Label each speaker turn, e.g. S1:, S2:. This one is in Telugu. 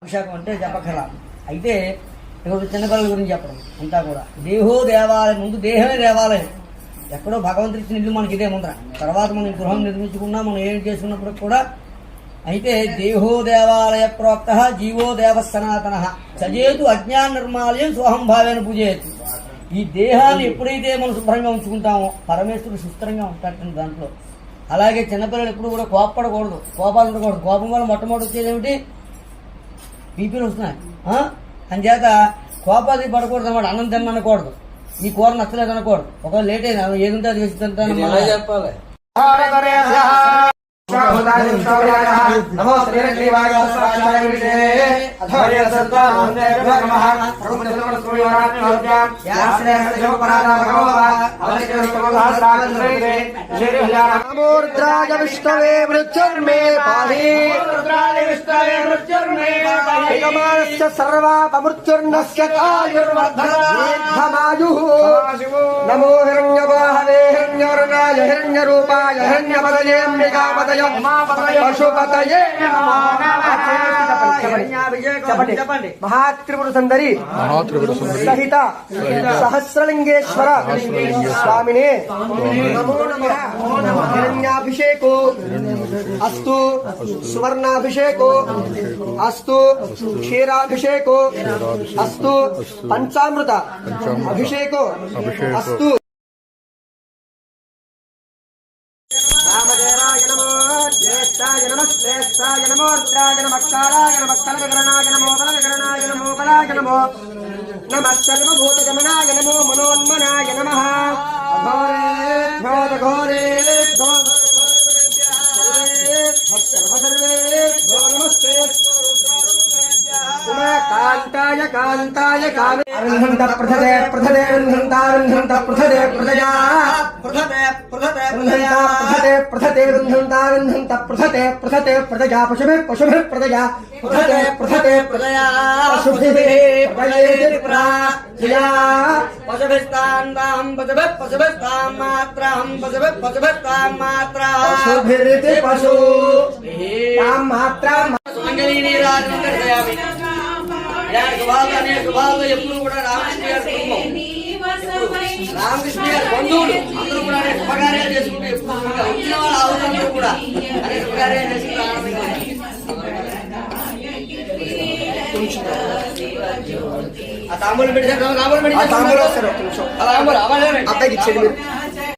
S1: అభిషేకం అంటే చెప్పకరా. అయితే ఇక్కడ చిన్నపిల్లల గురించి చెప్పడం అంతా కూడా దేహో దేవాలయం, ముందు దేహమే దేవాలయం. ఎక్కడో భగవంతుడి ఇచ్చిన ఇల్లు మనకి ఇదే ముందర. తర్వాత మనం గృహం నిర్మించుకున్నా మనం ఏం చేసుకున్నప్పుడు కూడా అయితే దేహో దేవాలయ ప్రోక్త జీవో దేవ సనాతన సజేతు అజ్ఞాన నిర్మాలయం స్వహంభావేన పూజేయచ్చు. ఈ దేహాన్ని ఎప్పుడైతే మనం శుభ్రంగా ఉంచుకుంటామో పరమేశ్వరుడు సుస్థిరంగా ఉంటాడు దాంట్లో. అలాగే చిన్నపిల్లలు ఎప్పుడు కూడా కోపపడకూడదు, కోపాలు ఉండకూడదు. కోపం వల్ల మొట్టమొదటి వచ్చేది ఏమిటి? బీపీలు వస్తున్నాయి. అంచేత కోపాది పడకూడదు అన్నమాట. అన్నం తినకూడదు, ఈ కూర నచ్చలేదు అనకూడదు. ఒకవేళ లేట్ అయినా ఏది ఉంటే అది వేసి తింటాను చెప్పాలి. నమో శ్రీవాయ విష్ణవే మృత్యుర్మే పాహి సర్వాపమృత్యుర్నస్య కాయుర్వర్ధమాయు. నమో హిరణ్యవాహవే హిరణ్యవర్ణాయ హిరణ్యరూపాయ హిరణ్యపదయేంబికాపదయ పశుపతయే చెప్పండి. మహాత్రిపుర సుందరి సహిత సహస్రలింగేశ్వర స్వామినే నమో నమః. హిరణ్యాభిషేకో అస్తు, సువర్ణాభిషేకో అస్తు, క్షీరాభిషేకో అస్తు, పంచామృత అభిషేకో అస్తు. రామదేవాయ నమో, జ్యేష్ఠాయ నమః, శ్రేష్ఠాయ నమో, రుద్రాయ నమః, కాలాయ నమః, కనకగణనాయ నమో, బలగణనాయ నమో, బలాయ నమో, నమః సర్వభూతగమనాయ నమో, మనోన్మనాయ నమః. ఘోరే నమస్తే కాంతాయ కాంతాయ కాంత ప్రథదే ప్రథదే వృంహంత ప్రథదే ప్రథయా ప్రథదే ప్రథదే ప్రథదే ప్రథదే వృంహంత ప్రథదే ప్రథదే ప్రథయా పశుభే పశుభే ప్రథయా ప్రథదే ప్రథదే ప్రథయా పశుభే ప్రథయేతి ప్రాయా పశుభిస్తాం పశుభే పశుభిస్తాం మాత్రాం పశుభే పశుభిస్తాం మాత్రా పశుభిరితి పశు తాం మాత్రా మంగళీ నీరాజనం దర్శయామి. ఎప్పుడు కూడా రామకృష్ణ గారి కుటుంబం, రామకృష్ణ గారి బంధువులు అందరూ కూడా అనేక శుభకార్యాలు చేసుకుంటూ ఎప్పుడు వచ్చిన వాళ్ళ ఆవులందరూ కూడా అనేక శుభకార్యాలు చేసుకుంటూ ఆనందంగా ఆ తాంబూలు పెట్టి అబ్బాయికి ఇచ్చేది మీరు.